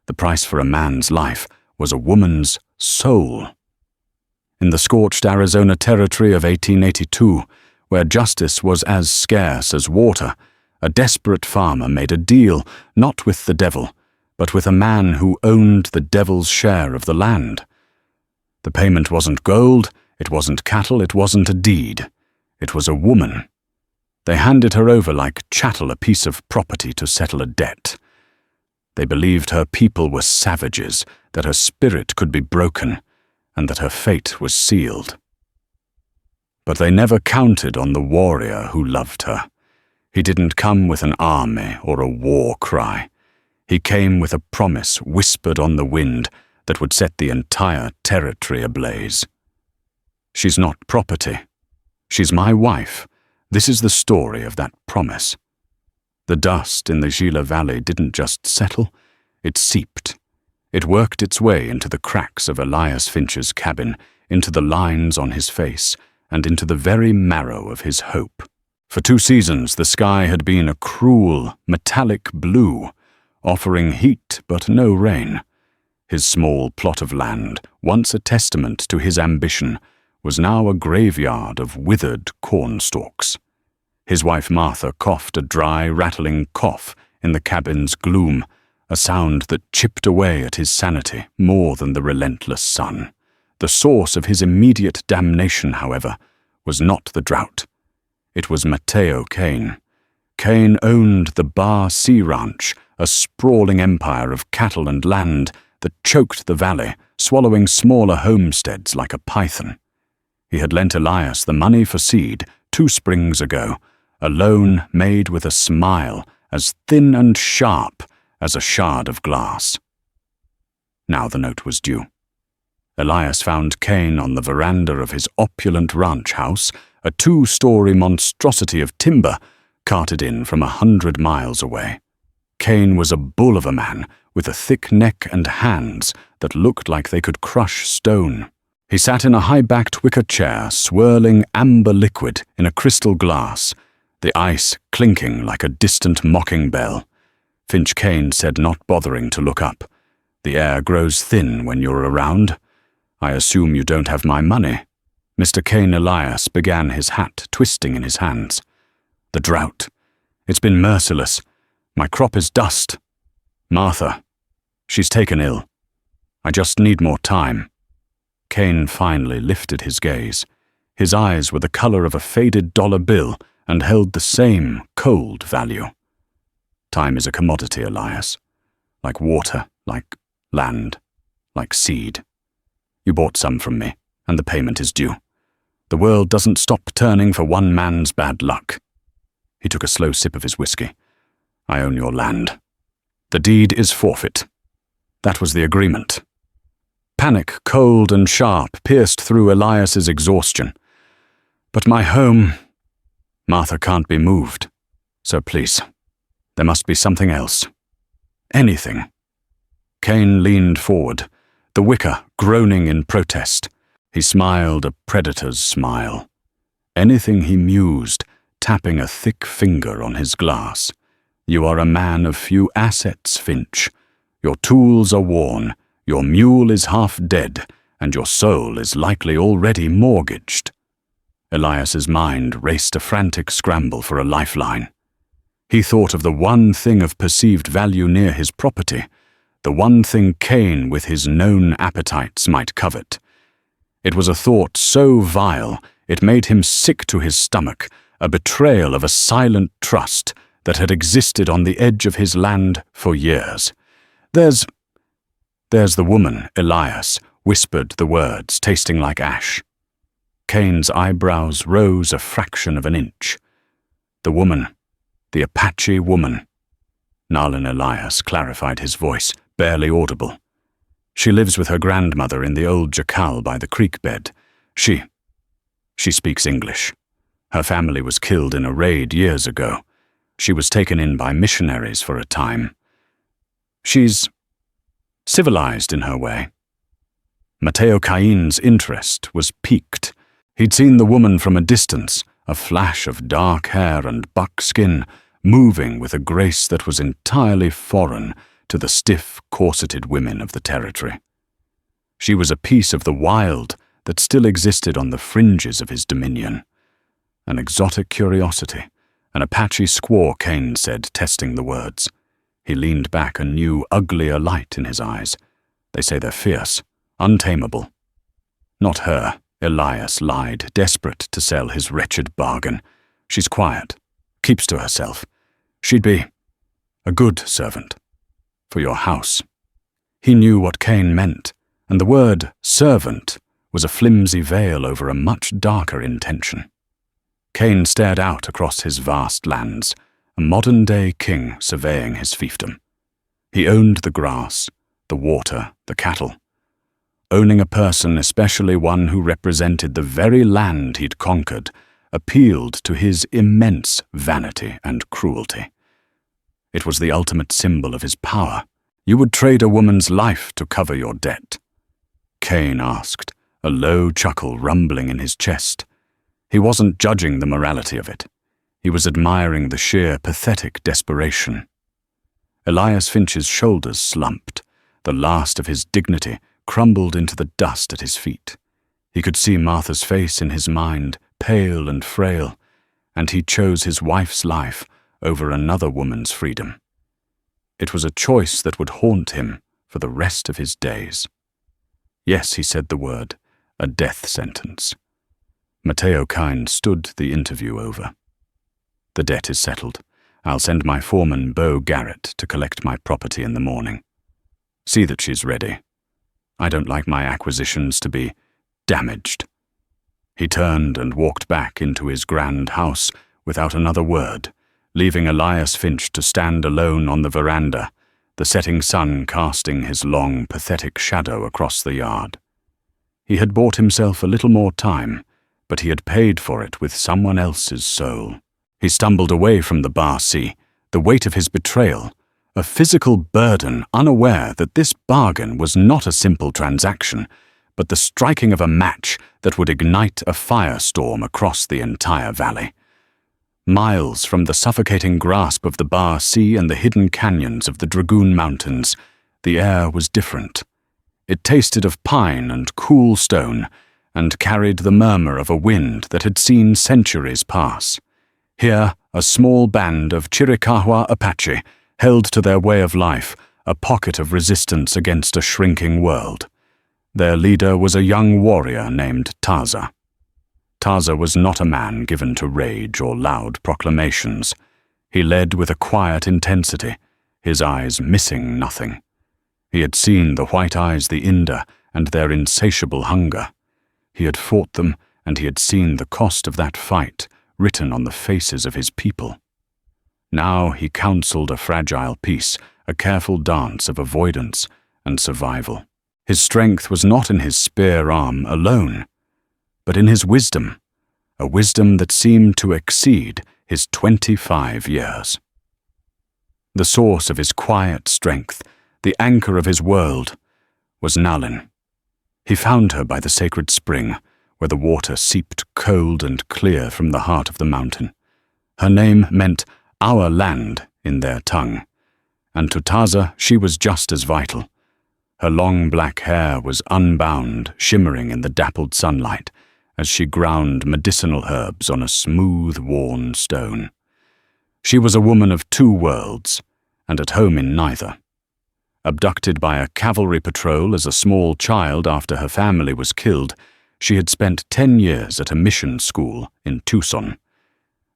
The price for a man's life was a woman's soul. In the scorched Arizona territory of 1882, where justice was as scarce as water, a desperate farmer made a deal not with the devil, but with a man who owned the devil's share of the land. The payment wasn't gold, it wasn't cattle, it wasn't a deed. It was a woman. They handed her over like chattel, a piece of property to settle a debt. They believed her people were savages, that her spirit could be broken, and that her fate was sealed. But they never counted on the warrior who loved her. He didn't come with an army or a war cry. He came with a promise whispered on the wind that would set the entire territory ablaze. She's not property. She's my wife. This is the story of that promise. The dust in the Gila Valley didn't just settle, it seeped. It worked its way into the cracks of Elias Finch's cabin, into the lines on his face, and into the very marrow of his hope. For 2 seasons the sky had been a cruel, metallic blue, offering heat but no rain. His small plot of land, once a testament to his ambition, was now a graveyard of withered cornstalks. His wife Martha coughed a dry, rattling cough in the cabin's gloom, a sound that chipped away at his sanity more than the relentless sun. The source of his immediate damnation, however, was not the drought. It was Mateo Kane. Kane owned the Bar Sea Ranch, a sprawling empire of cattle and land that choked the valley, swallowing smaller homesteads like a python. He had lent Elias the money for seed 2 springs ago, a loan made with a smile as thin and sharp as a shard of glass. Now the note was due. Elias found Kane on the veranda of his opulent ranch house, a 2-story monstrosity of timber carted in from 100 miles away. Kane was a bull of a man with a thick neck and hands that looked like they could crush stone. He sat in a high-backed wicker chair, swirling amber liquid in a crystal glass, the ice clinking like a distant mocking bell. Finch Kane said, not bothering to look up, "The air grows thin when you're around. I assume you don't have my money." Mr. Kane Elias began, his hat twisting in his hands. "The drought. It's been merciless. My crop is dust. Martha. She's taken ill. I just need more time." Kane finally lifted his gaze. His eyes were the color of a faded dollar bill and held the same cold value. "Time is a commodity, Elias. Like water, like land, like seed. You bought some from me, and the payment is due. The world doesn't stop turning for one man's bad luck." He took a slow sip of his whiskey. "I own your land. The deed is forfeit. That was the agreement." Panic, cold and sharp, pierced through Elias's exhaustion. "But my home... Martha can't be moved. So please, there must be something else. Anything." Kane leaned forward, the wicker groaning in protest. He smiled a predator's smile. Anything, he mused, tapping a thick finger on his glass. "You are a man of few assets, Finch. Your tools are worn, your mule is half dead, and your soul is likely already mortgaged." Elias's mind raced a frantic scramble for a lifeline. He thought of the one thing of perceived value near his property, the one thing Kane with his known appetites might covet. It was a thought so vile it made him sick to his stomach, a betrayal of a silent trust that had existed on the edge of his land for years. There's the woman, Elias," whispered the words, tasting like ash. Kane's eyebrows rose a fraction of an inch. "The woman, the Apache woman." Nalin Elias clarified his voice, barely audible. "She lives with her grandmother in the old jacal by the creek bed. She speaks English. Her family was killed in a raid years ago. She was taken in by missionaries for a time. She's civilized in her way." Mateo Kane's interest was piqued. He'd seen the woman from a distance, a flash of dark hair and buckskin, moving with a grace that was entirely foreign to the stiff, corseted women of the territory. She was a piece of the wild that still existed on the fringes of his dominion. An exotic curiosity, an Apache squaw, Cain said, testing the words. He leaned back, a new, uglier light in his eyes. They say they're fierce, untamable. Not her, Elias lied, desperate to sell his wretched bargain. She's quiet, keeps to herself. She'd be a good servant for your house. He knew what Cain meant, and the word servant was a flimsy veil over a much darker intention. Cain stared out across his vast lands, a modern-day king surveying his fiefdom. He owned the grass, the water, the cattle. Owning a person, especially one who represented the very land he'd conquered, appealed to his immense vanity and cruelty. It was the ultimate symbol of his power. You would trade a woman's life to cover your debt. Cain asked, a low chuckle rumbling in his chest. He wasn't judging the morality of it. He was admiring the sheer, pathetic desperation. Elias Finch's shoulders slumped. The last of his dignity crumbled into the dust at his feet. He could see Martha's face in his mind, pale and frail, and he chose his wife's life over another woman's freedom. It was a choice that would haunt him for the rest of his days. Yes, he said the word, a death sentence. Mateo Cain stood the interview over. The debt is settled. I'll send my foreman, Beau Garrett, to collect my property in the morning. See that she's ready. I don't like my acquisitions to be damaged. He turned and walked back into his grand house without another word, leaving Elias Finch to stand alone on the veranda, the setting sun casting his long, pathetic shadow across the yard. He had bought himself a little more time, but he had paid for it with someone else's soul. He stumbled away from the bar sea, the weight of his betrayal, a physical burden, unaware that this bargain was not a simple transaction, but the striking of a match that would ignite a firestorm across the entire valley. Miles from the suffocating grasp of the bar sea and the hidden canyons of the Dragoon Mountains, the air was different. It tasted of pine and cool stone, and carried the murmur of a wind that had seen centuries pass. Here, a small band of Chiricahua Apache held to their way of life, a pocket of resistance against a shrinking world. Their leader was a young warrior named Taza. Taza was not a man given to rage or loud proclamations. He led with a quiet intensity, his eyes missing nothing. He had seen the white eyes, the Inda, and their insatiable hunger. He had fought them, and he had seen the cost of that fight written on the faces of his people. Now he counseled a fragile peace, a careful dance of avoidance and survival. His strength was not in his spear arm alone, but in his wisdom, a wisdom that seemed to exceed his 25 years. The source of his quiet strength, the anchor of his world, was Nalin. He found her by the sacred spring, where the water seeped cold and clear from the heart of the mountain. Her name meant our land in their tongue, and to Taza she was just as vital. Her long black hair was unbound, shimmering in the dappled sunlight, as she ground medicinal herbs on a smooth, worn stone. She was a woman of two worlds, and at home in neither. Abducted by a cavalry patrol as a small child after her family was killed, she had spent 10 years at a mission school in Tucson.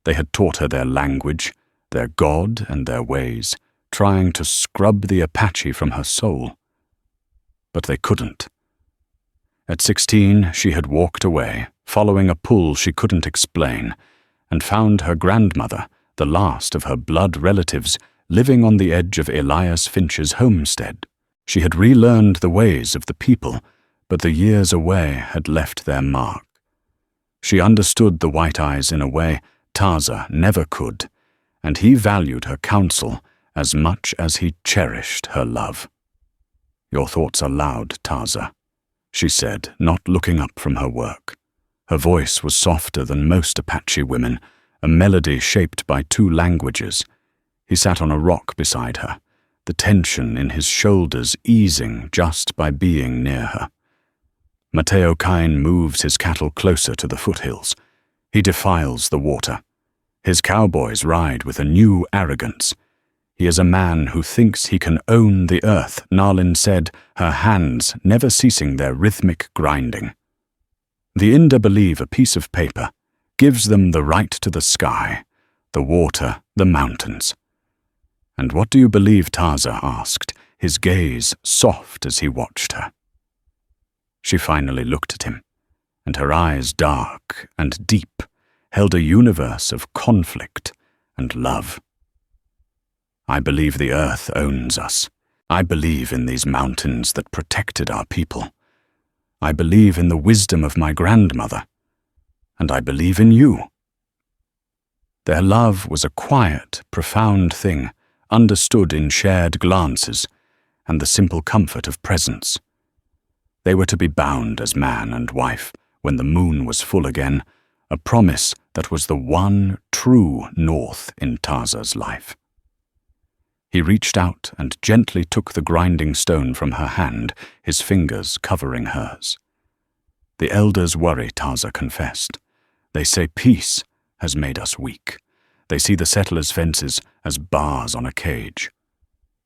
They had taught her their language, their God and their ways, trying to scrub the Apache from her soul. But they couldn't. At 16, she had walked away, following a pull she couldn't explain, and found her grandmother, the last of her blood relatives, living on the edge of Elias Finch's homestead. She had relearned the ways of the people, but the years away had left their mark. She understood the White Eyes in a way Taza never could, and he valued her counsel as much as he cherished her love. "Your thoughts are loud, Taza," she said, not looking up from her work. Her voice was softer than most Apache women, a melody shaped by two languages. He sat on a rock beside her, the tension in his shoulders easing just by being near her. Mateo Kine moves his cattle closer to the foothills. He defiles the water. His cowboys ride with a new arrogance. He is a man who thinks he can own the earth, Nalin said, her hands never ceasing their rhythmic grinding. The Inda believe a piece of paper gives them the right to the sky, the water, the mountains. And what do you believe? Taza asked, his gaze soft as he watched her. She finally looked at him, and her eyes, dark and deep, held a universe of conflict and love. I believe the earth owns us. I believe in these mountains that protected our people. I believe in the wisdom of my grandmother, and I believe in you. Their love was a quiet, profound thing, understood in shared glances and the simple comfort of presence. They were to be bound as man and wife when the moon was full again, a promise that was the one true north in Taza's life. He reached out and gently took the grinding stone from her hand, his fingers covering hers. The elders worry, Taza confessed. They say peace has made us weak. They see the settlers' fences as bars on a cage.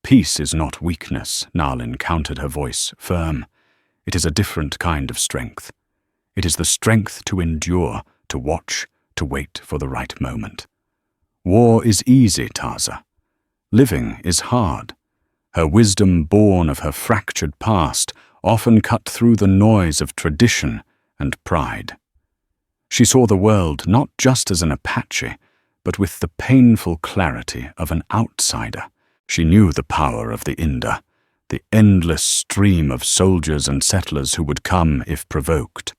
Peace is not weakness, Nalin countered, her voice firm. It is a different kind of strength. It is the strength to endure, to watch, to wait for the right moment. War is easy, Taza. Living is hard. Her wisdom, born of her fractured past, often cut through the noise of tradition and pride. She saw the world not just as an Apache, but with the painful clarity of an outsider. She knew the power of the Inda, the endless stream of soldiers and settlers who would come if provoked.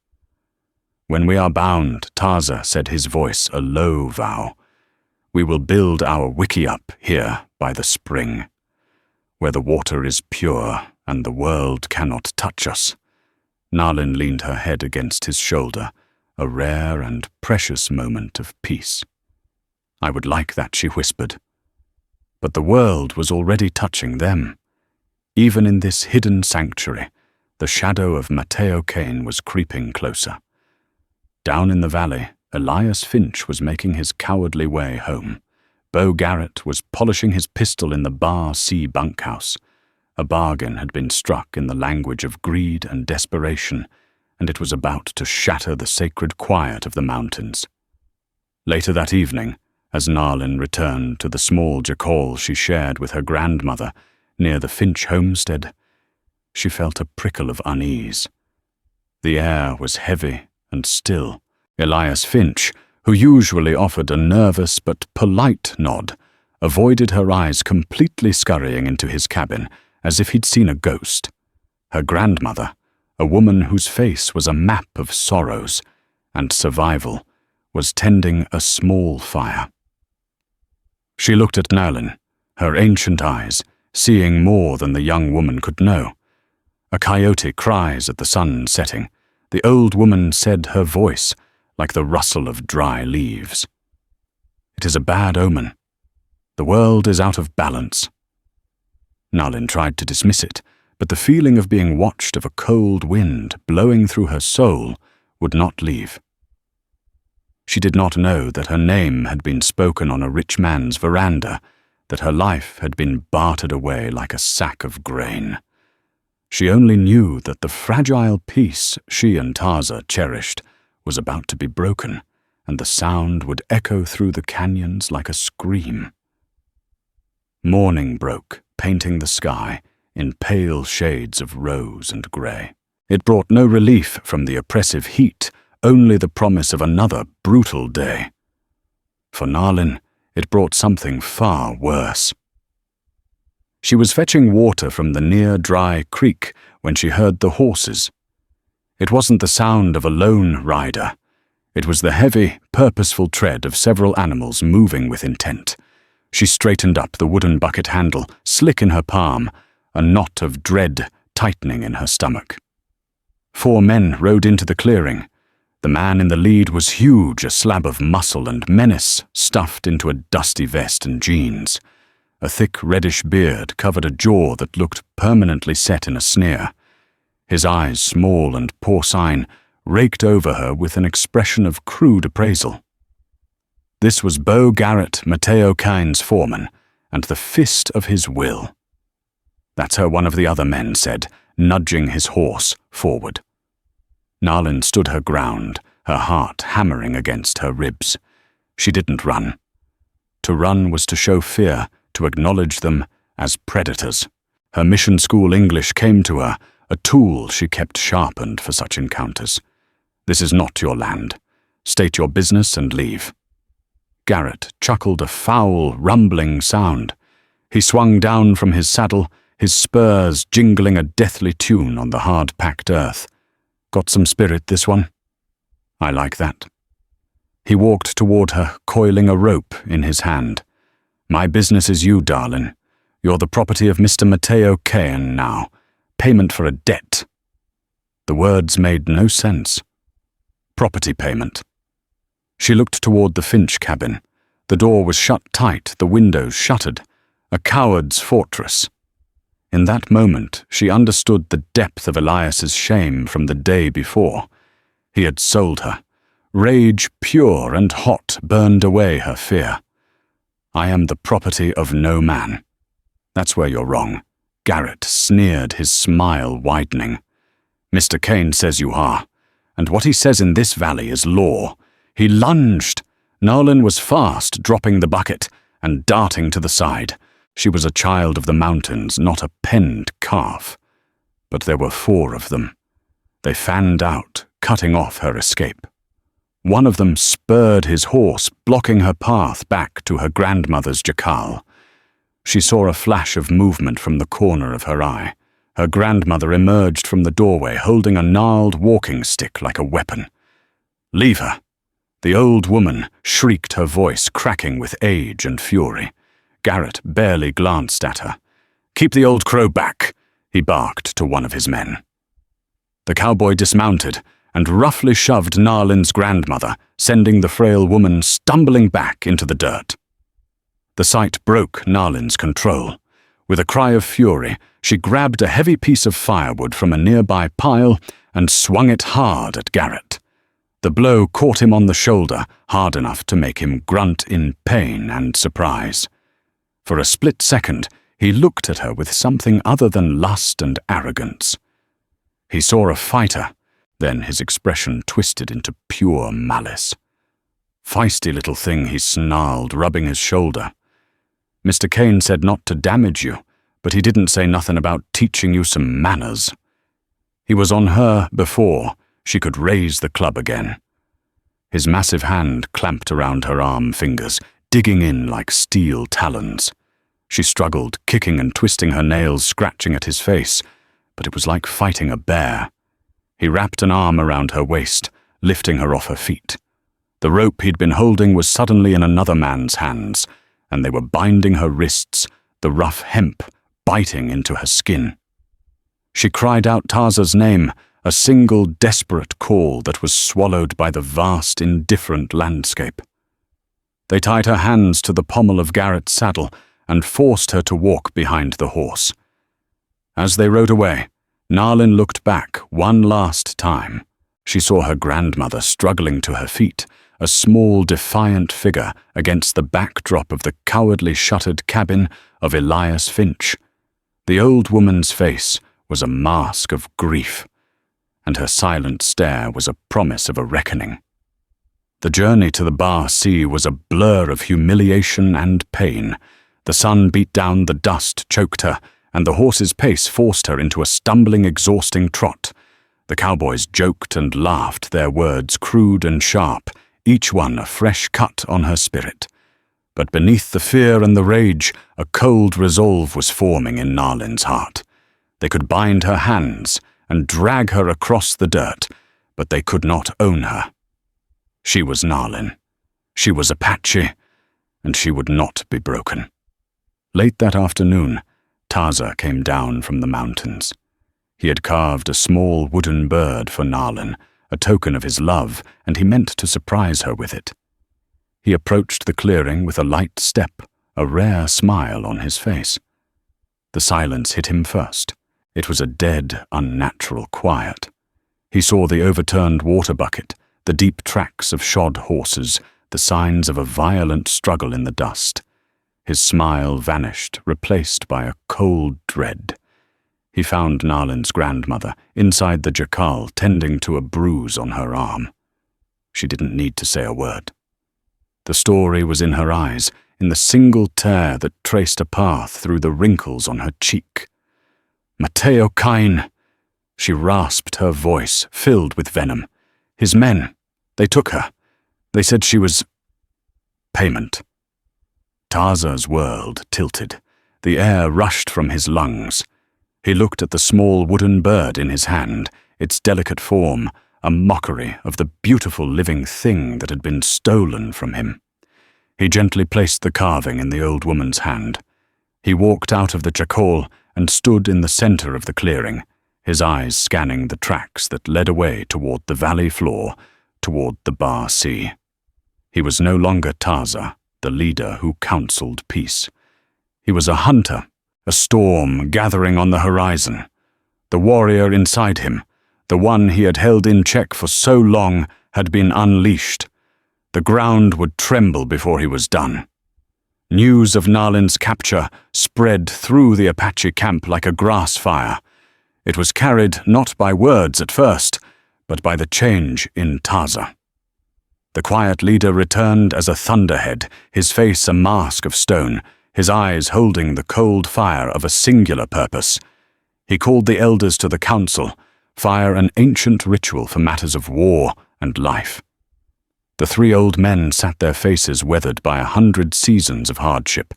When we are bound, Taza said, his voice a low vow, we will build our wiki up here by the spring, where the water is pure and the world cannot touch us. Nalin leaned her head against his shoulder, a rare and precious moment of peace. I would like that, she whispered. But the world was already touching them. Even in this hidden sanctuary, the shadow of Mateo Kane was creeping closer. Down in the valley, Elias Finch was making his cowardly way home. Beau Garrett was polishing his pistol in the Bar C bunkhouse. A bargain had been struck in the language of greed and desperation, and it was about to shatter the sacred quiet of the mountains. Later that evening, as Nalin returned to the small jacal she shared with her grandmother near the Finch homestead, she felt a prickle of unease. The air was heavy and still. Elias Finch, who usually offered a nervous but polite nod, avoided her eyes, completely scurrying into his cabin as if he'd seen a ghost. Her grandmother, a woman whose face was a map of sorrows and survival, was tending a small fire. She looked at Nalin, her ancient eyes, seeing more than the young woman could know. A coyote cries at the sun setting. The old woman said, her voice like the rustle of dry leaves. It is a bad omen. The world is out of balance. Nalin tried to dismiss it, but the feeling of being watched of a cold wind blowing through her soul would not leave. She did not know that her name had been spoken on a rich man's veranda, that her life had been bartered away like a sack of grain. She only knew that the fragile peace she and Taza cherished was about to be broken, and the sound would echo through the canyons like a scream. Morning broke, painting the sky in pale shades of rose and grey. It brought no relief from the oppressive heat, only the promise of another brutal day. For Nalin, it brought something far worse. She was fetching water from the near dry creek when she heard the horses. It wasn't the sound of a lone rider. It was the heavy, purposeful tread of several animals moving with intent. She straightened up, the wooden bucket handle slick in her palm, a knot of dread tightening in her stomach. 4 men rode into the clearing. The man in the lead was huge, a slab of muscle and menace stuffed into a dusty vest and jeans. A thick reddish beard covered a jaw that looked permanently set in a sneer. His eyes, small and porcine, raked over her with an expression of crude appraisal. This was Beau Garrett, Mateo Kine's foreman, and the fist of his will. "That's her," one of the other men said, nudging his horse forward. Nalin stood her ground, her heart hammering against her ribs. She didn't run. To run was to show fear, to acknowledge them as predators. Her mission school English came to her, a tool she kept sharpened for such encounters. "This is not your land. State your business and leave." Garrett chuckled a foul, rumbling sound. He swung down from his saddle, his spurs jingling a deathly tune on the hard-packed earth. "Got some spirit, this one?" "I like that." He walked toward her, coiling a rope in his hand. "My business is you, darling. You're the property of Mr. Mateo Cain now. Payment for a debt." The words made no sense. Property payment. She looked toward the Finch cabin. The door was shut tight, the windows shuttered. A coward's fortress. In that moment, she understood the depth of Elias's shame from the day before. He had sold her. Rage pure and hot burned away her fear. "I am the property of no man." "That's where you're wrong." Garrett sneered, his smile widening. "Mr. Cain says you are, and what he says in this valley is law." He lunged. Nalin was fast, dropping the bucket and darting to the side. She was a child of the mountains, not a penned calf. But there were 4 of them. They fanned out, cutting off her escape. One of them spurred his horse, blocking her path back to her grandmother's jacal. She saw a flash of movement from the corner of her eye. Her grandmother emerged from the doorway, holding a gnarled walking stick like a weapon. "Leave her!" The old woman shrieked, her voice cracking with age and fury. Garrett barely glanced at her. "Keep the old crow back," he barked to one of his men. The cowboy dismounted and roughly shoved Nalin's grandmother, sending the frail woman stumbling back into the dirt. The sight broke Nalin's control. With a cry of fury, she grabbed a heavy piece of firewood from a nearby pile and swung it hard at Garrett. The blow caught him on the shoulder, hard enough to make him grunt in pain and surprise. For a split second, he looked at her with something other than lust and arrogance. He saw a fighter, then his expression twisted into pure malice. "Feisty little thing," he snarled, rubbing his shoulder. "Mr. Cain said not to damage you, but he didn't say nothing about teaching you some manners." He was on her before she could raise the club again. His massive hand clamped around her arm fingers, digging in like steel talons. She struggled, kicking and twisting her nails, scratching at his face, but it was like fighting a bear. He wrapped an arm around her waist, lifting her off her feet. The rope he'd been holding was suddenly in another man's hands, and they were binding her wrists, the rough hemp biting into her skin. She cried out Taza's name, a single desperate call that was swallowed by the vast, indifferent landscape. They tied her hands to the pommel of Garrett's saddle and forced her to walk behind the horse. As they rode away, Nalin looked back one last time. She saw her grandmother struggling to her feet, a small, defiant figure against the backdrop of the cowardly shuttered cabin of Elias Finch. The old woman's face was a mask of grief, and her silent stare was a promise of a reckoning. The journey to the Bar Sea was a blur of humiliation and pain. The sun beat down, the dust choked her, and the horse's pace forced her into a stumbling, exhausting trot. The cowboys joked and laughed, their words crude and sharp, each one a fresh cut on her spirit. But beneath the fear and the rage, a cold resolve was forming in Nalin's heart. They could bind her hands and drag her across the dirt, but they could not own her. She was Nalin. She was Apache, and she would not be broken. Late that afternoon, Taza came down from the mountains. He had carved a small wooden bird for Nalin, a token of his love, and he meant to surprise her with it. He approached the clearing with a light step, a rare smile on his face. The silence hit him first. It was a dead, unnatural quiet. He saw the overturned water bucket, the deep tracks of shod horses, the signs of a violent struggle in the dust. His smile vanished, replaced by a cold dread. He found Nalin's grandmother inside the jacal, tending to a bruise on her arm. She didn't need to say a word. The story was in her eyes, in the single tear that traced a path through the wrinkles on her cheek. "Mateo Kain!" She rasped, her voice filled with venom. "His men, they took her. They said she was... payment." Taza's world tilted. The air rushed from his lungs. He looked at the small wooden bird in his hand, its delicate form, a mockery of the beautiful living thing that had been stolen from him. He gently placed the carving in the old woman's hand. He walked out of the jacal and stood in the center of the clearing, his eyes scanning the tracks that led away toward the valley floor, toward the Bar Sea. He was no longer Taza, the leader who counseled peace. He was a hunter, a storm gathering on the horizon. The warrior inside him, the one he had held in check for so long, had been unleashed. The ground would tremble before he was done. News of Nalin's capture spread through the Apache camp like a grass fire. It was carried not by words at first, but by the change in Taza. The quiet leader returned as a thunderhead, his face a mask of stone, his eyes holding the cold fire of a singular purpose. He called the elders to the council, fire an ancient ritual for matters of war and life. The 3 old men sat their faces weathered by 100 seasons of hardship,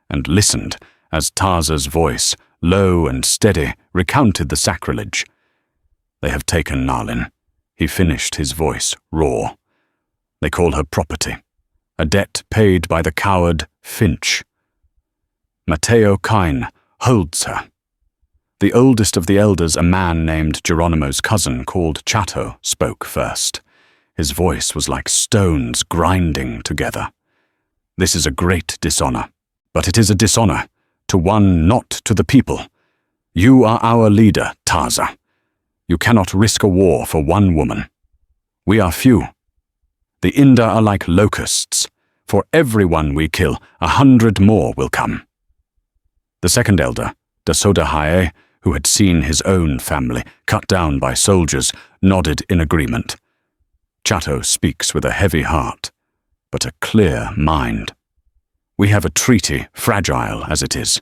and listened as Taza's voice, low and steady, recounted the sacrilege. "They have taken Nalin." He finished, his voice raw. "They call her property, a debt paid by the coward Finch. Mateo Kain holds her." The oldest of the elders, a man named Geronimo's cousin called Chato, spoke first. His voice was like stones grinding together. "This is a great dishonor, but it is a dishonor to one not to the people. You are our leader, Taza. You cannot risk a war for one woman. We are few. The Inda are like locusts. For every one we kill, 100 more will come." The second elder, Dasodahae, who had seen his own family cut down by soldiers, nodded in agreement. Chato speaks with a heavy heart, but a clear mind. "We have a treaty, fragile as it is.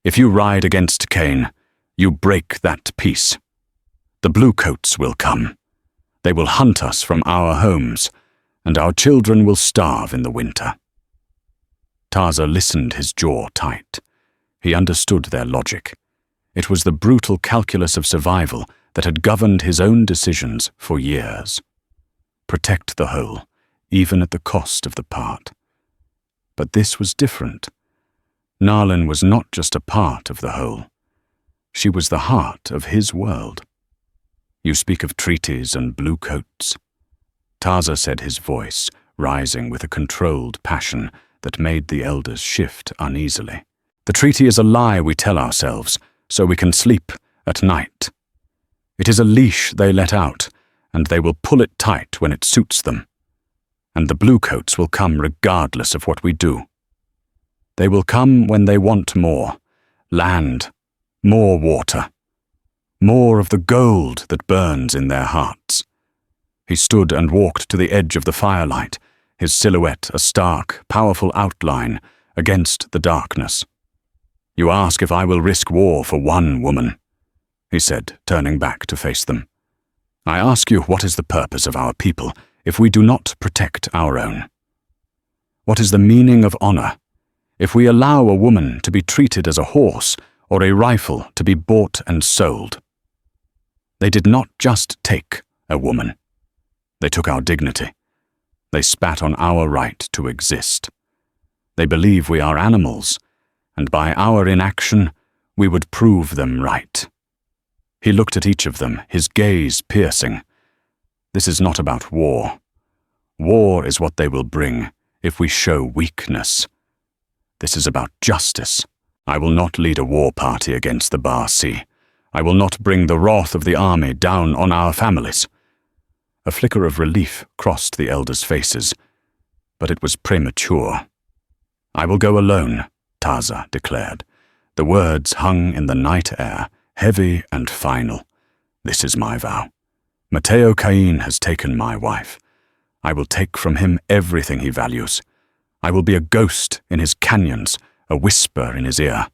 If you ride against Cain, you break that peace. The bluecoats will come. They will hunt us from our homes, and our children will starve in the winter." Taza listened, his jaw tight. He understood their logic. It was the brutal calculus of survival that had governed his own decisions for years. Protect the whole, even at the cost of the part. But this was different. Nalin was not just a part of the whole. She was the heart of his world. "You speak of treaties and bluecoats." Taza said, his voice rising with a controlled passion that made the elders shift uneasily. "The treaty is a lie we tell ourselves, so we can sleep at night. It is a leash they let out, and they will pull it tight when it suits them. And the bluecoats will come regardless of what we do. They will come when they want more land, more water, more of the gold that burns in their hearts." He stood and walked to the edge of the firelight, his silhouette a stark, powerful outline against the darkness. "You ask if I will risk war for one woman," he said, turning back to face them. "I ask you, what is the purpose of our people if we do not protect our own? What is the meaning of honor if we allow a woman to be treated as a horse or a rifle to be bought and sold? They did not just take a woman. They took our dignity. They spat on our right to exist. They believe we are animals, and by our inaction, we would prove them right." He looked at each of them, his gaze piercing. "This is not about war. War is what they will bring if we show weakness. This is about justice. I will not lead a war party against the Barsi. I will not bring the wrath of the army down on our families." A flicker of relief crossed the elders' faces, but it was premature. "I will go alone," Taza declared. The words hung in the night air, heavy and final. "This is my vow. Mateo Cain has taken my wife. I will take from him everything he values. I will be a ghost in his canyons, a whisper in his ear.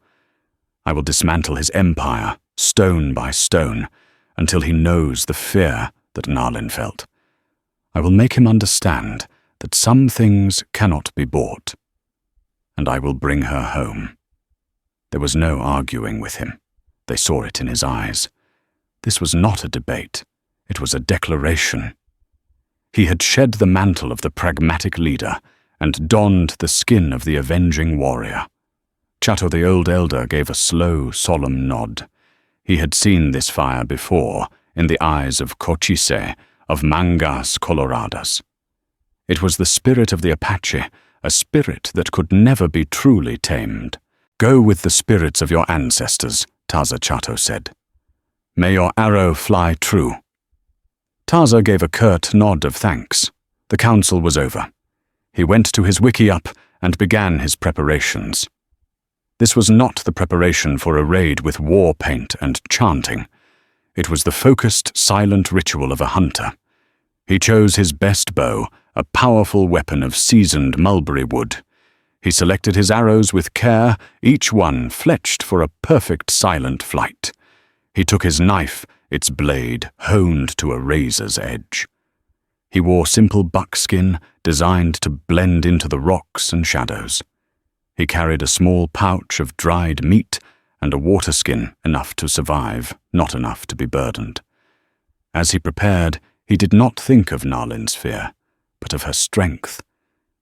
I will dismantle his empire, stone by stone, until he knows the fear that Nalin felt. I will make him understand that some things cannot be bought. And I will bring her home." There was no arguing with him. They saw it in his eyes. This was not a debate. It was a declaration. He had shed the mantle of the pragmatic leader and donned the skin of the avenging warrior. Chato the old elder gave a slow, solemn nod. He had seen this fire before in the eyes of Cochise, of Mangas Coloradas. It was the spirit of the Apache, a spirit that could never be truly tamed. "Go with the spirits of your ancestors," Taza Chato said. "May your arrow fly true." Taza gave a curt nod of thanks. The council was over. He went to his wiki-up and began his preparations. This was not the preparation for a raid with war paint and chanting. It was the focused, silent ritual of a hunter. He chose his best bow, a powerful weapon of seasoned mulberry wood. He selected his arrows with care, each one fletched for a perfect silent flight. He took his knife, its blade honed to a razor's edge. He wore simple buckskin designed to blend into the rocks and shadows. He carried a small pouch of dried meat and a water skin enough to survive, not enough to be burdened. As he prepared, he did not think of Nalin's fear, but of her strength.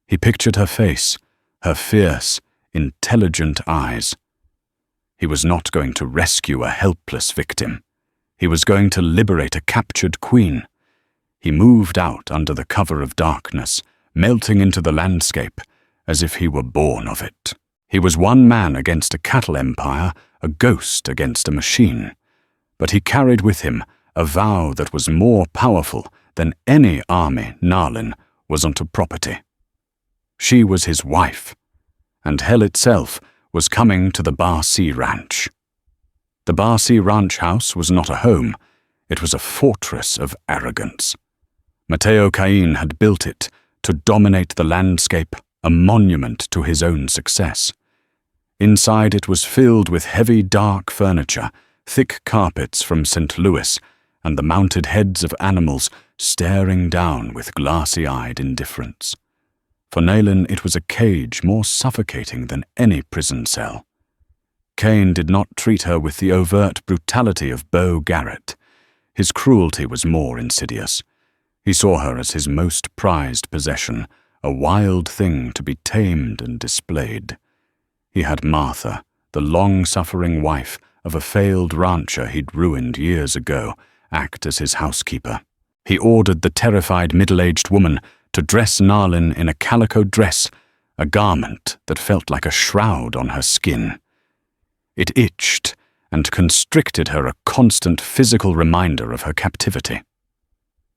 He pictured her face, her fierce, intelligent eyes. He was not going to rescue a helpless victim. He was going to liberate a captured queen. He moved out under the cover of darkness, melting into the landscape as if he were born of it. He was one man against a cattle empire, a ghost against a machine. But he carried with him a vow that was more powerful than any army Nalin was onto property. She was his wife, and hell itself was coming to the Barsi Ranch. The Barsi Ranch house was not a home, it was a fortress of arrogance. Mateo Cain had built it to dominate the landscape, a monument to his own success. Inside it was filled with heavy, dark furniture, thick carpets from St. Louis, and the mounted heads of animals staring down with glassy-eyed indifference. For Nalin it was a cage more suffocating than any prison cell. Cain did not treat her with the overt brutality of Beau Garrett. His cruelty was more insidious. He saw her as his most prized possession, a wild thing to be tamed and displayed. He had Martha, the long-suffering wife of a failed rancher he'd ruined years ago, act as his housekeeper. He ordered the terrified middle-aged woman to dress Nalin in a calico dress, a garment that felt like a shroud on her skin. It itched and constricted her, a constant physical reminder of her captivity.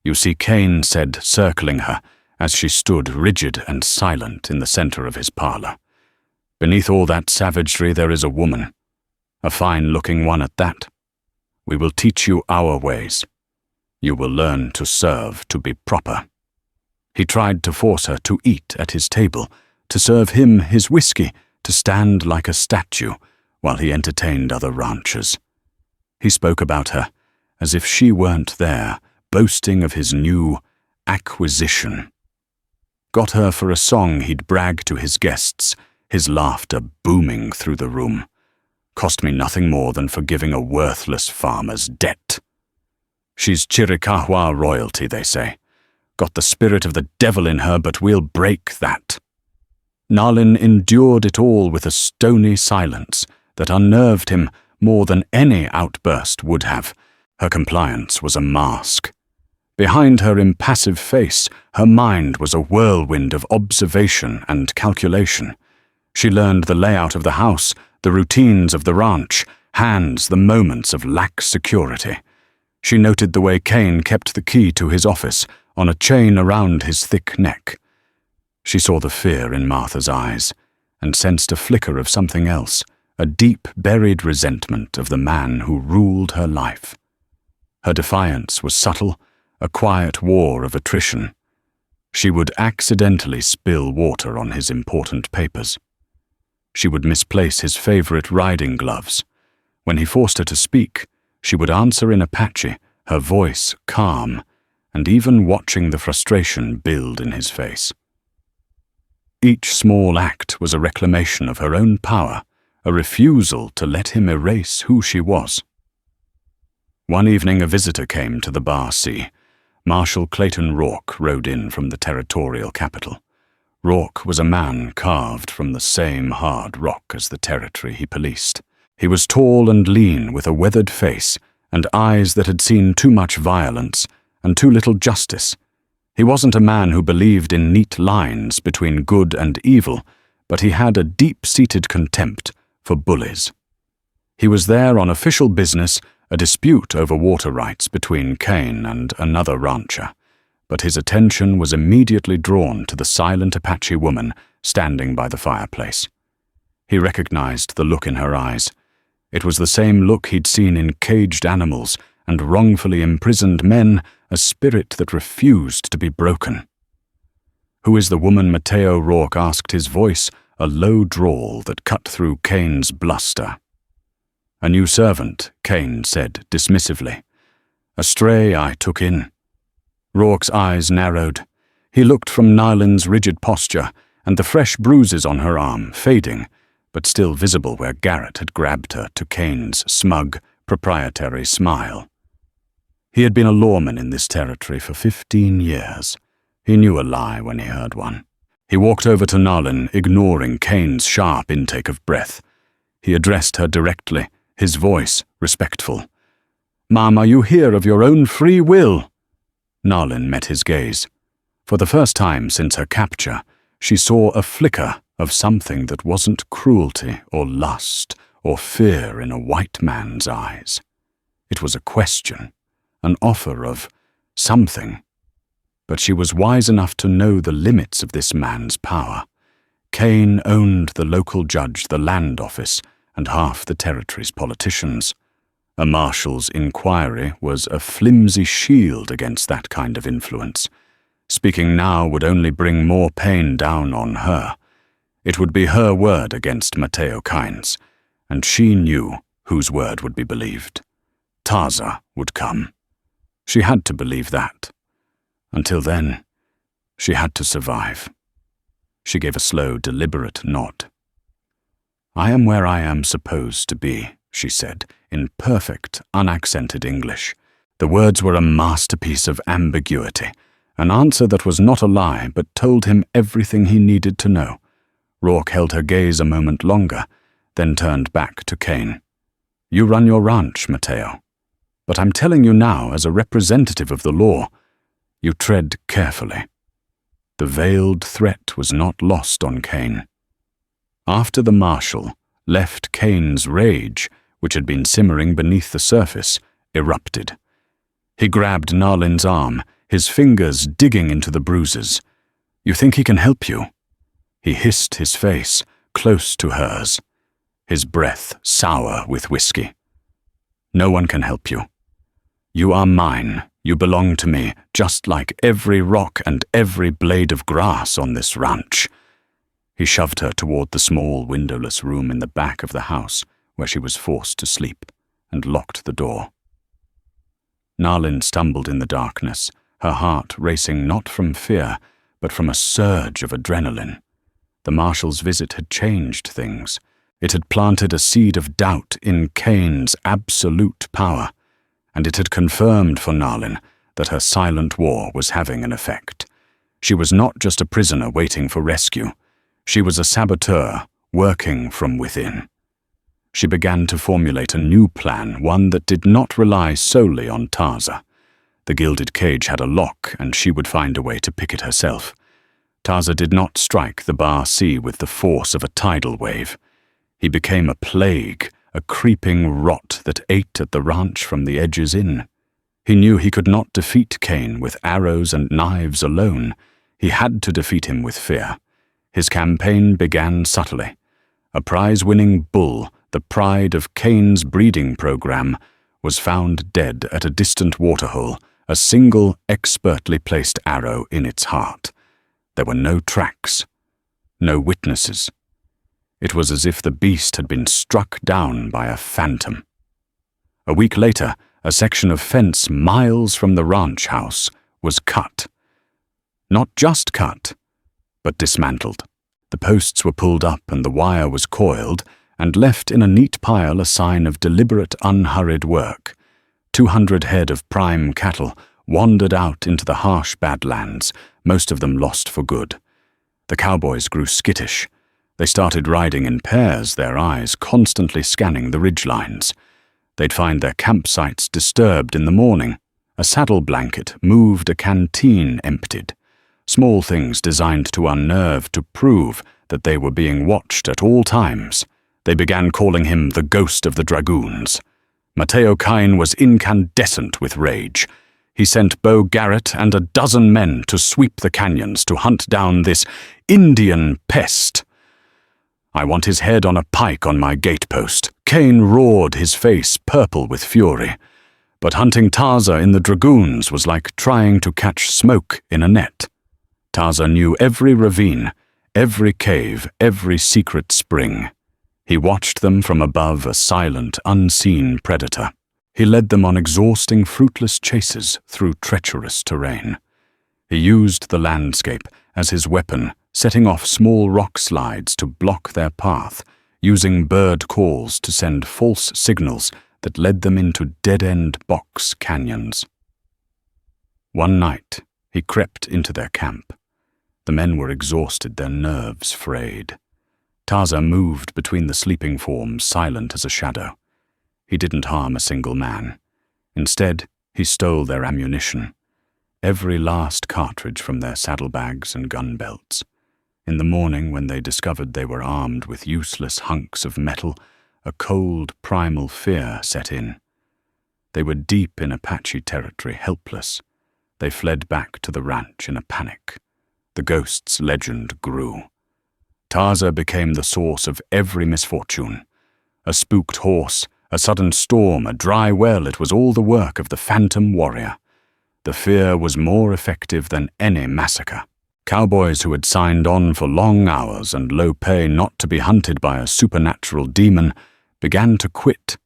"You see," Cain said, circling her, as she stood rigid and silent in the center of his parlor. "Beneath all that savagery there is a woman, a fine-looking one at that. We will teach you our ways. You will learn to serve, to be proper." He tried to force her to eat at his table, to serve him his whiskey, to stand like a statue while he entertained other ranchers. He spoke about her as if she weren't there, boasting of his new acquisition. Got her for a song he'd brag to his guests, his laughter booming through the room. Cost me nothing more than forgiving a worthless farmer's debt. She's Chiricahua royalty, they say. Got the spirit of the devil in her, but we'll break that. Nalin endured it all with a stony silence that unnerved him more than any outburst would have. Her compliance was a mask. Behind her impassive face, her mind was a whirlwind of observation and calculation. She learned the layout of the house, the routines of the ranch, hands the moments of lax security. She noted the way Kane kept the key to his office on a chain around his thick neck. She saw the fear in Martha's eyes and sensed a flicker of something else, a deep-buried resentment of the man who ruled her life. Her defiance was subtle, a quiet war of attrition. She would accidentally spill water on his important papers. She would misplace his favorite riding gloves. When he forced her to speak, she would answer in Apache, her voice calm, and even watching the frustration build in his face. Each small act was a reclamation of her own power, a refusal to let him erase who she was. One evening a visitor came to the Bar C. Marshal Clayton Rourke rode in from the territorial capital. Rourke was a man carved from the same hard rock as the territory he policed. He was tall and lean, with a weathered face and eyes that had seen too much violence and too little justice. He wasn't a man who believed in neat lines between good and evil, but he had a deep-seated contempt for bullies. He was there on official business, a dispute over water rights between Kane and another rancher, but his attention was immediately drawn to the silent Apache woman standing by the fireplace. He recognized the look in her eyes. It was the same look he'd seen in caged animals and wrongfully imprisoned men, a spirit that refused to be broken. "Who is the woman?" Mateo Rourke asked, his voice a low drawl that cut through Kane's bluster. "A new servant," Kane said dismissively. "A stray I took in." Rourke's eyes narrowed. He looked from Nyland's rigid posture and the fresh bruises on her arm, fading, but still visible where Garrett had grabbed her, to Kane's smug, proprietary smile. He had been a lawman in this territory for 15 years. He knew a lie when he heard one. He walked over to Nyland, ignoring Kane's sharp intake of breath. He addressed her directly, his voice respectful. "Ma'am, are you here of your own free will?" Nyland met his gaze. For the first time since her capture, she saw a flicker of something that wasn't cruelty or lust or fear in a white man's eyes. It was a question, an offer of something. But she was wise enough to know the limits of this man's power. Kane owned the local judge, the land office, and half the territory's politicians. A marshal's inquiry was a flimsy shield against that kind of influence. Speaking now would only bring more pain down on her. It would be her word against Mateo Kane's, and she knew whose word would be believed. Taza would come. She had to believe that. Until then, she had to survive. She gave a slow, deliberate nod. "I am where I am supposed to be," she said, in perfect, unaccented English. The words were a masterpiece of ambiguity, an answer that was not a lie but told him everything he needed to know. Rourke held her gaze a moment longer, then turned back to Kane. "You run your ranch, Mateo. But I'm telling you now, as a representative of the law, you tread carefully." The veiled threat was not lost on Kane. After the marshal left, Kane's rage, which had been simmering beneath the surface, erupted. He grabbed Nyland's arm, his fingers digging into the bruises. "You think he can help you?" He hissed, his face close to hers, his breath sour with whiskey. "No one can help you. You are mine. You belong to me, just like every rock and every blade of grass on this ranch." He shoved her toward the small, windowless room in the back of the house where she was forced to sleep, and locked the door. Nyland stumbled in the darkness, her heart racing not from fear, but from a surge of adrenaline. The marshal's visit had changed things. It had planted a seed of doubt in Kane's absolute power, and it had confirmed for Nyland that her silent war was having an effect. She was not just a prisoner waiting for rescue. She was a saboteur working from within. She began to formulate a new plan, one that did not rely solely on Taza. The gilded cage had a lock, and she would find a way to pick it herself. Taza did not strike the Bar Sea with the force of a tidal wave. He became a plague, a creeping rot that ate at the ranch from the edges in. He knew he could not defeat Cain with arrows and knives alone. He had to defeat him with fear. His campaign began subtly. A prize-winning bull, the pride of Cain's breeding program, was found dead at a distant waterhole, a single expertly placed arrow in its heart. There were no tracks, no witnesses. It was as if the beast had been struck down by a phantom. A week later, a section of fence miles from the ranch house was cut. Not just cut, but dismantled. The posts were pulled up and the wire was coiled and left in a neat pile, a sign of deliberate, unhurried work. 200 head of prime cattle wandered out into the harsh badlands, most of them lost for good. The cowboys grew skittish. They started riding in pairs, their eyes constantly scanning the ridgelines. They'd find their campsites disturbed in the morning. A saddle blanket moved, a canteen emptied. Small things designed to unnerve, to prove that they were being watched at all times. They began calling him the ghost of the Dragoons. Mateo Cain was incandescent with rage. He sent Beau Garrett and a dozen men to sweep the canyons to hunt down this Indian pest. I want his head on a pike on my gatepost. Cain roared, his face purple with fury. But hunting Taza in the Dragoons was like trying to catch smoke in a net. Taza knew every ravine, every cave, every secret spring. He watched them from above, a silent, unseen predator. He led them on exhausting, fruitless chases through treacherous terrain. He used the landscape as his weapon, setting off small rock slides to block their path, using bird calls to send false signals that led them into dead-end box canyons. One night, he crept into their camp. The men were exhausted, their nerves frayed. Taza moved between the sleeping forms, silent as a shadow. He didn't harm a single man. Instead, he stole their ammunition, every last cartridge from their saddlebags and gun belts. In the morning, when they discovered they were armed with useless hunks of metal, a cold, primal fear set in. They were deep in Apache territory, helpless. They fled back to the ranch in a panic. The ghost's legend grew. Taza became the source of every misfortune. A spooked horse, a sudden storm, a dry well, it was all the work of the phantom warrior. The fear was more effective than any massacre. Cowboys who had signed on for long hours and low pay not to be hunted by a supernatural demon began to quit.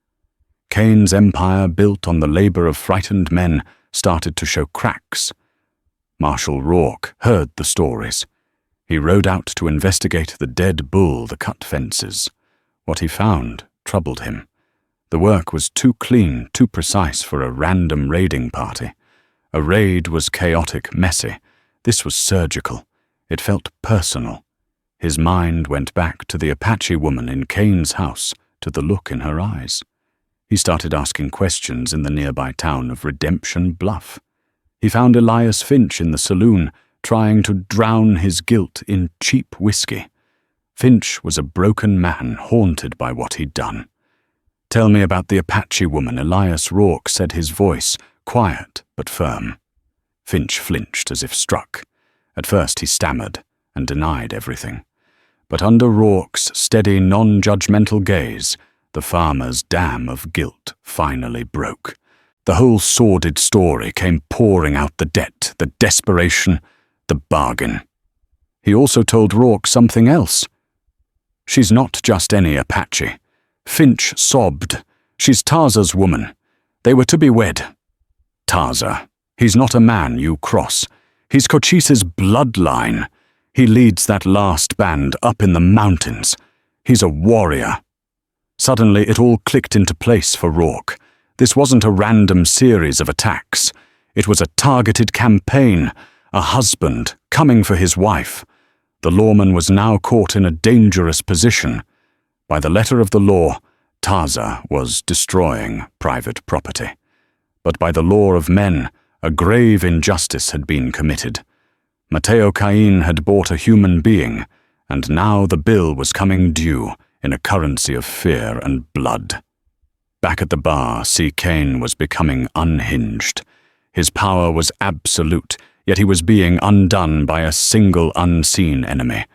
Cain's empire, built on the labor of frightened men, started to show cracks. Marshal Rourke heard the stories. He rode out to investigate the dead bull, the cut fences. What he found troubled him. The work was too clean, too precise for a random raiding party. A raid was chaotic, messy. This was surgical. It felt personal. His mind went back to the Apache woman in Cain's house, to the look in her eyes. He started asking questions in the nearby town of Redemption Bluff. He found Elias Finch in the saloon, trying to drown his guilt in cheap whiskey. Finch was a broken man, haunted by what he'd done. "Tell me about the Apache woman," Elias Rourke said, his voice quiet but firm. Finch flinched as if struck. At first he stammered and denied everything. But under Rourke's steady, non-judgmental gaze, the farmer's dam of guilt finally broke. The whole sordid story came pouring out, the debt, the desperation, the bargain. He also told Rourke something else. "She's not just any Apache." Finch sobbed. "She's Taza's woman. They were to be wed." "Taza. He's not a man you cross. He's Cochise's bloodline. He leads that last band up in the mountains. He's a warrior." Suddenly it all clicked into place for Rourke. This wasn't a random series of attacks. It was a targeted campaign, a husband coming for his wife. The lawman was now caught in a dangerous position. By the letter of the law, Taza was destroying private property. But by the law of men, a grave injustice had been committed. Mateo Cain had bought a human being, and now the bill was coming due in a currency of fear and blood. Back at the bar, C. Cain was becoming unhinged. His power was absolute, yet he was being undone by a single unseen enemy.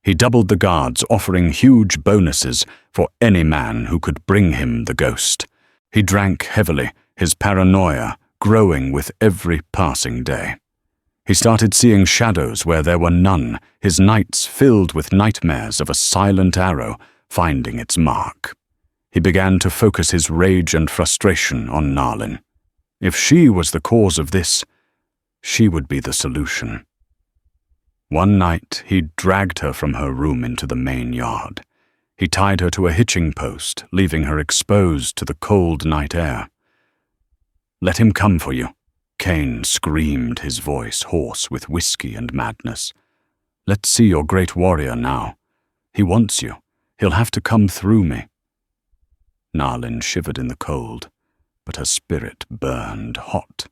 He doubled the guards, offering huge bonuses for any man who could bring him the ghost. He drank heavily, his paranoia growing with every passing day. He started seeing shadows where there were none, his nights filled with nightmares of a silent arrow finding its mark. He began to focus his rage and frustration on Nalin. If she was the cause of this, she would be the solution. One night, he dragged her from her room into the main yard. He tied her to a hitching post, leaving her exposed to the cold night air. "Let him come for you," Cain screamed, his voice hoarse with whiskey and madness. "Let's see your great warrior now. He wants you. He'll have to come through me." Nalin shivered in the cold, but her spirit burned hot.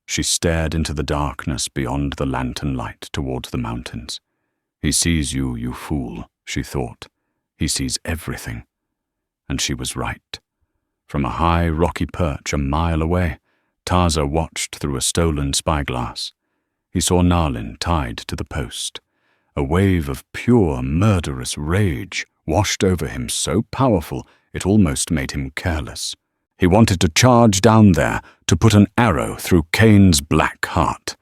She stared into the darkness beyond the lantern light towards the mountains. "He sees you, you fool," she thought. "He sees everything." And she was right. From a high, rocky perch a mile away, Taza watched through a stolen spyglass. He saw Nalin tied to the post. A wave of pure, murderous rage washed over him, so powerful it almost made him careless. He wanted to charge down there to put an arrow through Cain's black heart.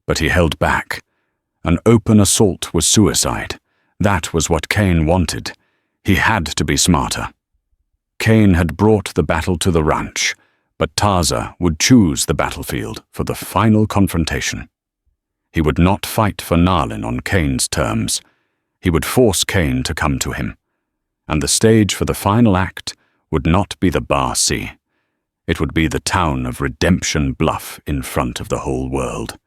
But he held back. An open assault was suicide. That was what Cain wanted. He had to be smarter. Cain had brought the battle to the ranch, but Taza would choose the battlefield for the final confrontation. He would not fight for Nalin on Cain's terms. He would force Cain to come to him. And the stage for the final act would not be the Bar C. It would be the town of Redemption Bluff in front of the whole world.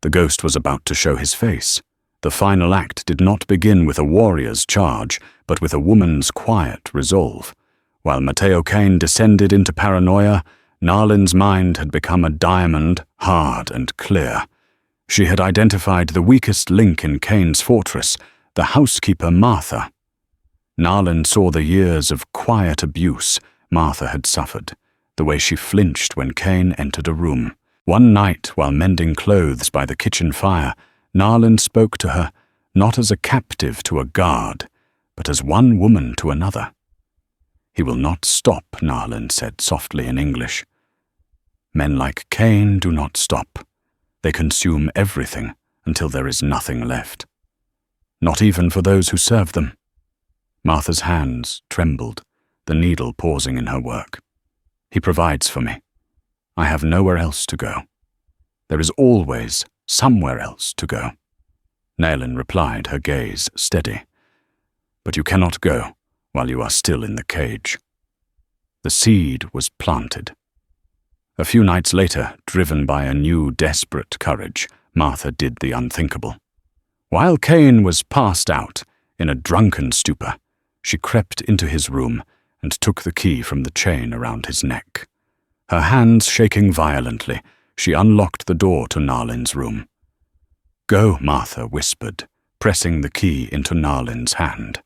The ghost was about to show his face. The final act did not begin with a warrior's charge, but with a woman's quiet resolve. While Mateo Cain descended into paranoia, Nalin's mind had become a diamond, hard and clear. She had identified the weakest link in Cain's fortress, the housekeeper Martha. Nalin saw the years of quiet abuse Martha had suffered, the way she flinched when Cain entered a room. One night, while mending clothes by the kitchen fire, Nalin spoke to her not as a captive to a guard, but as one woman to another. "He will not stop," Nalin said softly in English. "Men like Cain do not stop. They consume everything until there is nothing left. Not even for those who serve them." Martha's hands trembled, the needle pausing in her work. "He provides for me. I have nowhere else to go. There is always somewhere else to go." Nalin replied, her gaze steady. "But you cannot go while you are still in the cage." The seed was planted. A few nights later, driven by a new desperate courage, Martha did the unthinkable. While Cain was passed out, in a drunken stupor, she crept into his room and took the key from the chain around his neck. Her hands shaking violently, she unlocked the door to Nalin's room. "Go," Martha whispered, pressing the key into Nalin's hand.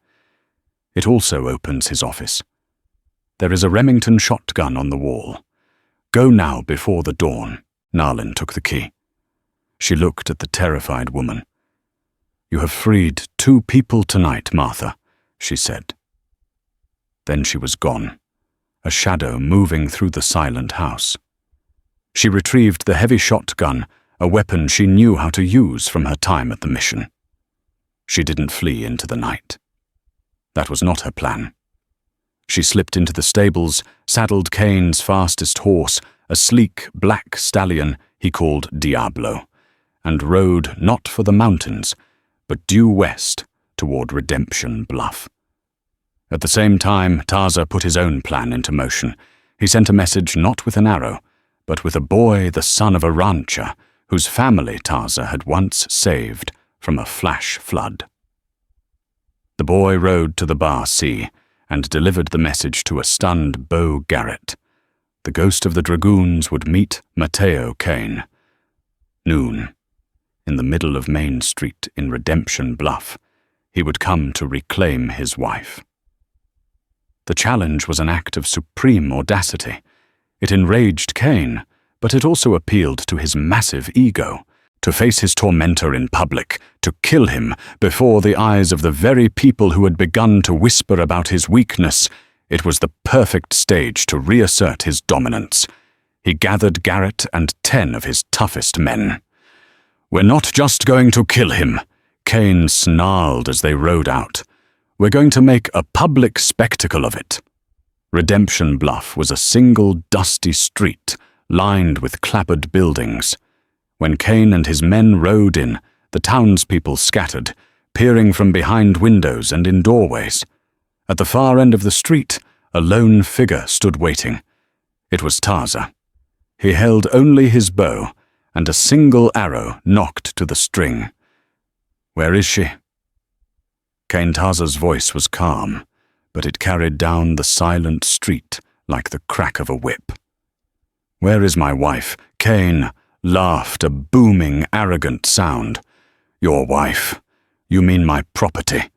"It also opens his office. There is a Remington shotgun on the wall. Go now before the dawn." Nalin took the key. She looked at the terrified woman. "You have freed 2 people tonight, Martha," she said. Then she was gone, a shadow moving through the silent house. She retrieved the heavy shotgun, a weapon she knew how to use from her time at the mission. She didn't flee into the night. That was not her plan. She slipped into the stables, saddled Cain's fastest horse, a sleek black stallion he called Diablo, and rode not for the mountains, but due west toward Redemption Bluff. At the same time, Taza put his own plan into motion. He sent a message not with an arrow, but with a boy the son of a rancher, whose family Taza had once saved from a flash flood. The boy rode to the Bar C and delivered the message to a stunned Beau Garrett. The ghost of the Dragoons would meet Mateo Cain. Noon. in the middle of Main Street in Redemption Bluff. He would come to reclaim his wife. The challenge was an act of supreme audacity. It enraged Cain, but it also appealed to his massive ego. To face his tormentor in public, to kill him before the eyes of the very people who had begun to whisper about his weakness, it was the perfect stage to reassert his dominance. He gathered Garrett and 10 of his toughest men. "We're not just going to kill him," Cain snarled as they rode out. "We're going to make a public spectacle of it." Redemption Bluff was a single dusty street lined with clapboard buildings. When Cain and his men rode in, the townspeople scattered, peering from behind windows and in doorways. At the far end of the street, a lone figure stood waiting. It was Taza. He held only his bow, and a single arrow knocked to the string. "Where is she?" Cain Taza's voice was calm, but it carried down the silent street like the crack of a whip. "Where is my wife?" Cain laughed, a booming, arrogant sound. "Your wife? You mean my property?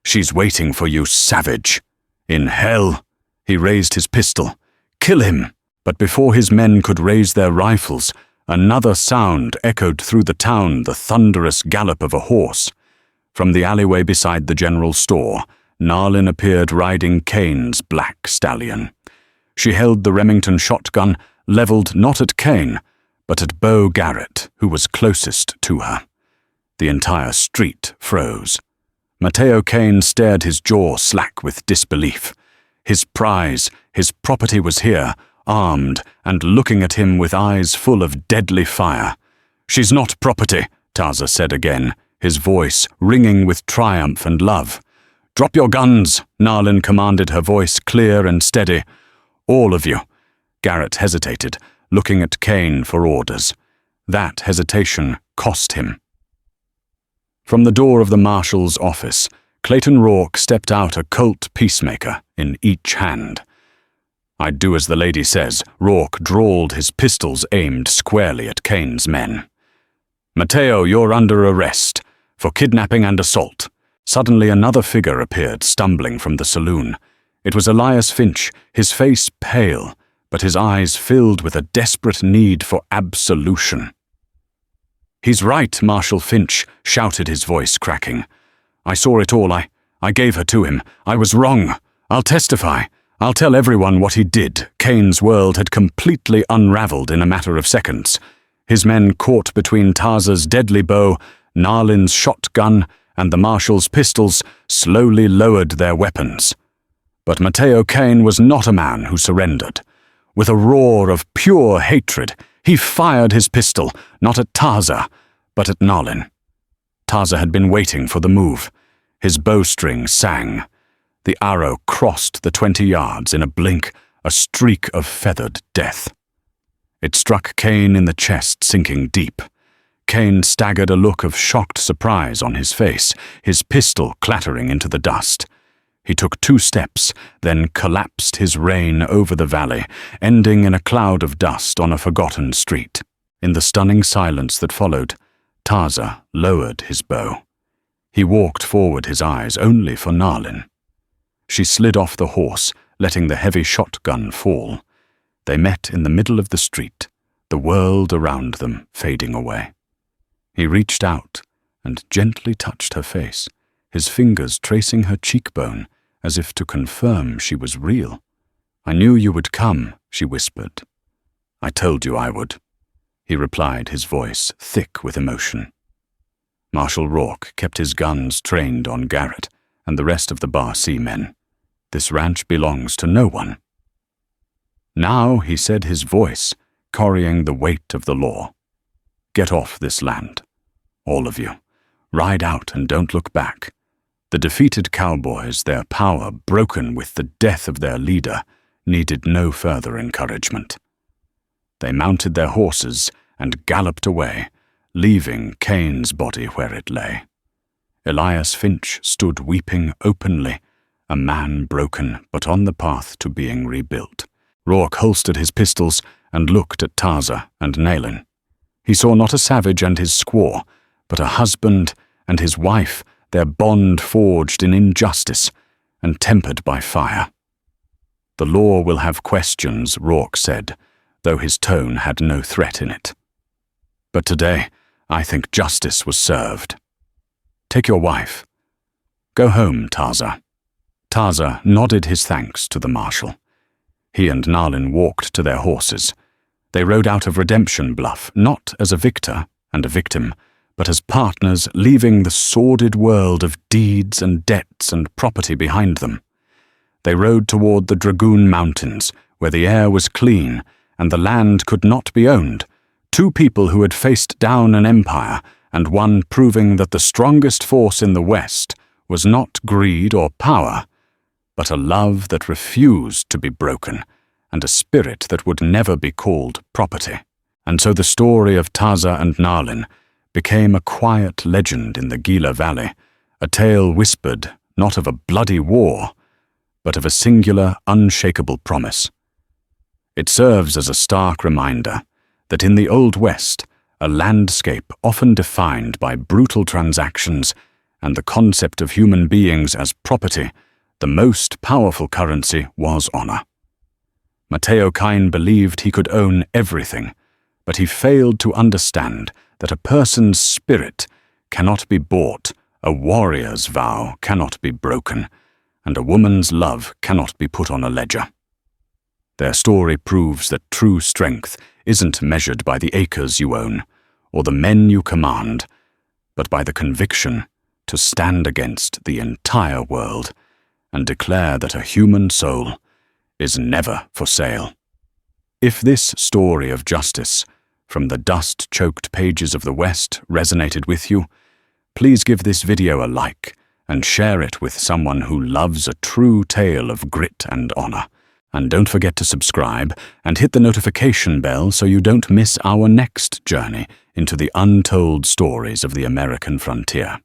She's waiting for you, savage. In hell." He raised his pistol. "Kill him!" But before his men could raise their rifles, another sound echoed through the town, the thunderous gallop of a horse. From the alleyway beside the general store, Narlin appeared riding Cain's black stallion. She held the Remington shotgun, leveled not at Cain, but at Beau Garrett, who was closest to her. The entire street froze. Mateo Cain stared, his jaw slack with disbelief. His prize, his property was here, armed and looking at him with eyes full of deadly fire. "She's not property," Taza said again, his voice ringing with triumph and love. "Drop your guns," Narlin commanded, her voice clear and steady. "All of you." Garrett hesitated, looking at Cain for orders. That hesitation cost him. From the door of the marshal's office, Clayton Rourke stepped out, a Colt peacemaker in each hand. "I'd do as the lady says," Rourke drawled, his pistols aimed squarely at Cain's men. "Mateo, you're under arrest for kidnapping and assault." Suddenly another figure appeared, stumbling from the saloon. It was Elias Finch, his face pale, but his eyes filled with a desperate need for absolution. "He's right," Marshal Finch shouted, his voice cracking. "I saw it all. I gave her to him. I was wrong. I'll testify. I'll tell everyone what he did." Cain's world had completely unraveled in a matter of seconds. His men caught between Taza's deadly bow, Narlin's shotgun, and the marshal's pistols, slowly lowered their weapons. But Mateo Cain was not a man who surrendered. With a roar of pure hatred, he fired his pistol, not at Taza, but at Narlin. Taza had been waiting for the move. His bowstring sang. The arrow crossed the 20 yards in a blink, a streak of feathered death. It struck Cain in the chest, sinking deep. Cain staggered, a look of shocked surprise on his face, his pistol clattering into the dust. He took 2 steps, then collapsed, his rein over the valley, ending in a cloud of dust on a forgotten street. In the stunning silence that followed, Taza lowered his bow. He walked forward, his eyes only for Narlin. She slid off the horse, letting the heavy shotgun fall. They met in the middle of the street, the world around them fading away. He reached out and gently touched her face, his fingers tracing her cheekbone as if to confirm she was real. "I knew you would come," she whispered. "I told you I would," he replied, his voice thick with emotion. Marshal Rourke kept his guns trained on Garrett and the rest of the Bar C men. "This ranch belongs to no one." "Now," he said, his voice carrying the weight of the law, "get off this land. All of you. Ride out and don't look back." The defeated cowboys, their power broken with the death of their leader, needed no further encouragement. They mounted their horses and galloped away, leaving Cain's body where it lay. Elias Finch stood weeping openly, a man broken but on the path to being rebuilt. Rourke holstered his pistols and looked at Taza and Nalin. He saw not a savage and his squaw, but a husband and his wife, their bond forged in injustice and tempered by fire. The law will have questions, Rourke said, though his tone had no threat in it. But today, I think justice was served. Take your wife. Go home, Taza. Taza nodded his thanks to the marshal. He and Nalin walked to their horses. They rode out of Redemption Bluff, not as a victor and a victim, but as partners leaving the sordid world of deeds and debts and property behind them. They rode toward the Dragoon Mountains, where the air was clean and the land could not be owned. Two people who had faced down an empire, and one proving that the strongest force in the West was not greed or power, but a love that refused to be broken, and a spirit that would never be called property. And so the story of Taza and Nalin became a quiet legend in the Gila Valley, a tale whispered not of a bloody war, but of a singular, unshakable promise. It serves as a stark reminder that in the Old West, a landscape often defined by brutal transactions and the concept of human beings as property, the most powerful currency was honor. Mateo Cain believed he could own everything, but he failed to understand that a person's spirit cannot be bought, a warrior's vow cannot be broken, and a woman's love cannot be put on a ledger. Their story proves that true strength isn't measured by the acres you own or the men you command, but by the conviction to stand against the entire world and declare that a human soul is never for sale. If this story of justice from the dust-choked pages of the West resonated with you, please give this video a like and share it with someone who loves a true tale of grit and honor. And don't forget to subscribe and hit the notification bell so you don't miss our next journey into the untold stories of the American frontier.